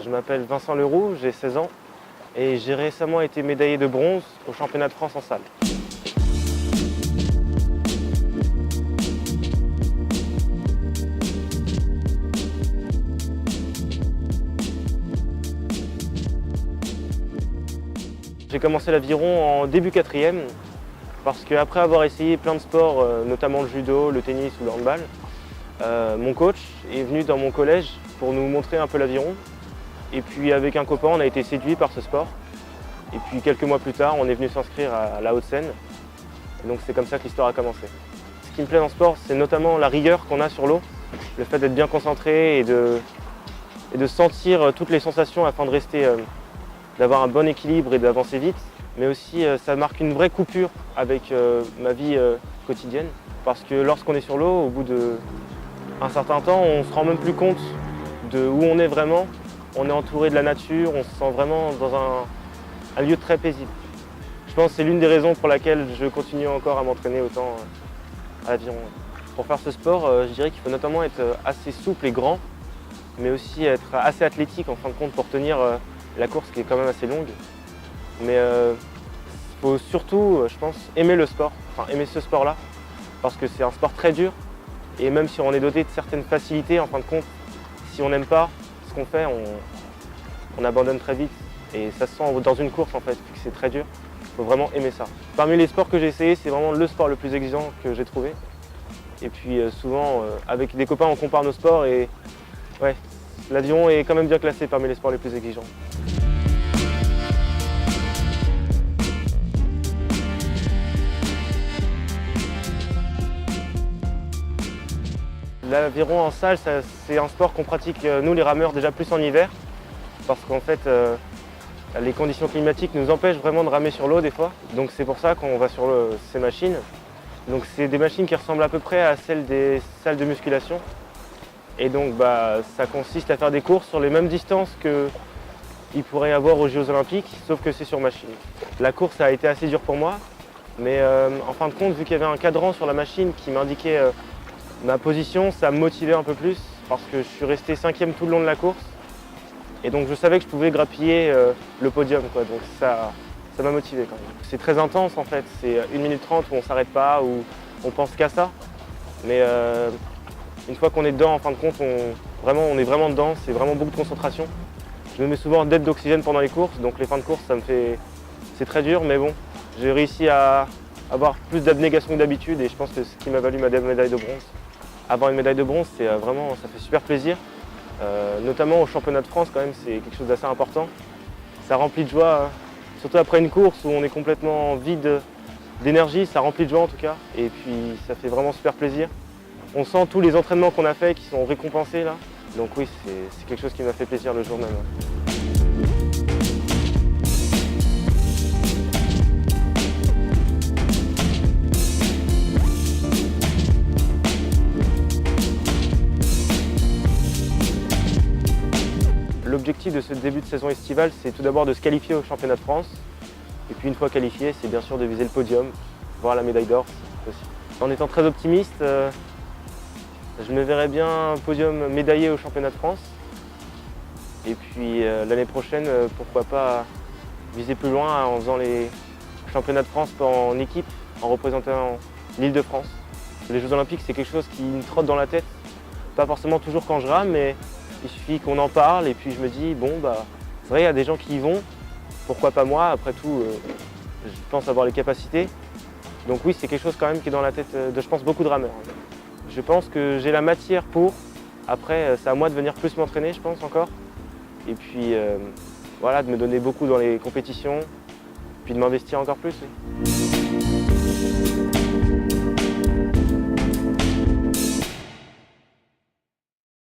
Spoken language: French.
Je m'appelle Vincent Leroux, j'ai 16 ans et j'ai récemment été médaillé de bronze au championnat de France en salle. J'ai commencé l'aviron en début 4e parce qu'après avoir essayé plein de sports, notamment le judo, le tennis ou le handball, mon coach est venu dans mon collège pour nous montrer un peu l'aviron. Et puis avec un copain, on a été séduit par ce sport. Et puis quelques mois plus tard, on est venu s'inscrire à la Haute-Seine. Et donc c'est comme ça que l'histoire a commencé. Ce qui me plaît dans ce sport, c'est notamment la rigueur qu'on a sur l'eau, le fait d'être bien concentré et de sentir toutes les sensations afin de rester, d'avoir un bon équilibre et d'avancer vite. Mais aussi, ça marque une vraie coupure avec ma vie quotidienne. Parce que lorsqu'on est sur l'eau, au bout d'un certain temps, on ne se rend même plus compte de où on est vraiment. On est entouré de la nature, on se sent vraiment dans un lieu très paisible. Je pense que c'est l'une des raisons pour laquelle je continue encore à m'entraîner autant à l'aviron. Pour faire ce sport, je dirais qu'il faut notamment être assez souple et grand, mais aussi être assez athlétique en fin de compte pour tenir la course qui est quand même assez longue. Mais il faut surtout, je pense, aimer le sport, enfin aimer ce sport-là, parce que c'est un sport très dur. Et même si on est doté de certaines facilités, en fin de compte, si on n'aime pas ce qu'on fait, on abandonne très vite. Et ça se sent dans une course en fait, vu que c'est très dur. Il faut vraiment aimer ça. Parmi les sports que j'ai essayé, c'est vraiment le sport le plus exigeant que j'ai trouvé. Et puis souvent, avec des copains, on compare nos sports et ouais, l'aviron est quand même bien classé parmi les sports les plus exigeants. L'aviron en salle, c'est un sport qu'on pratique, nous les rameurs, déjà plus en hiver. Parce qu'en fait, les conditions climatiques nous empêchent vraiment de ramer sur l'eau des fois. Donc c'est pour ça qu'on va sur ces machines. Donc c'est des machines qui ressemblent à peu près à celles des salles de musculation. Et donc ça consiste à faire des courses sur les mêmes distances qu'il pourrait y avoir aux Jeux Olympiques, sauf que c'est sur machine. La course a été assez dure pour moi, mais en fin de compte, vu qu'il y avait un cadran sur la machine qui m'indiquait ma position, ça me motivait un peu plus parce que je suis resté 5e tout le long de la course. Et donc je savais que je pouvais grappiller le podium, quoi. Donc ça m'a motivé quand même. C'est très intense en fait, c'est 1 minute 30 où on ne s'arrête pas, où on pense qu'à ça. Mais une fois qu'on est dedans, en fin de compte, on est vraiment dedans, c'est vraiment beaucoup de concentration. Je me mets souvent en dette d'oxygène pendant les courses, donc les fins de course, c'est très dur, mais bon, j'ai réussi à avoir plus d'abnégation que d'habitude et je pense que c'est ce qui m'a valu ma médaille de bronze. Avoir une médaille de bronze, c'est vraiment, ça fait super plaisir. Notamment au championnat de France, quand même, c'est quelque chose d'assez important. Ça remplit de joie, surtout après une course où on est complètement vide d'énergie, ça remplit de joie en tout cas. Et puis ça fait vraiment super plaisir. On sent tous les entraînements qu'on a faits qui sont récompensés là. Donc oui, c'est quelque chose qui m'a fait plaisir le jour même. L'objectif de ce début de saison estivale, c'est tout d'abord de se qualifier au championnat de France. Et puis une fois qualifié, c'est bien sûr de viser le podium, voire la médaille d'or aussi. En étant très optimiste, je me verrais bien podium médaillé au championnat de France. Et puis l'année prochaine, pourquoi pas viser plus loin en faisant les championnats de France en équipe, en représentant l'Île-de-France. Les Jeux Olympiques, c'est quelque chose qui me trotte dans la tête. Pas forcément toujours quand je rame, mais il suffit qu'on en parle et puis je me dis, bon, c'est vrai, il y a des gens qui y vont, pourquoi pas moi? Après tout, je pense avoir les capacités. Donc oui, c'est quelque chose quand même qui est dans la tête de, je pense, beaucoup de rameurs. Je pense que j'ai la matière pour. Après, c'est à moi de venir plus m'entraîner, je pense, encore. Et puis, voilà, de me donner beaucoup dans les compétitions, puis de m'investir encore plus. Oui.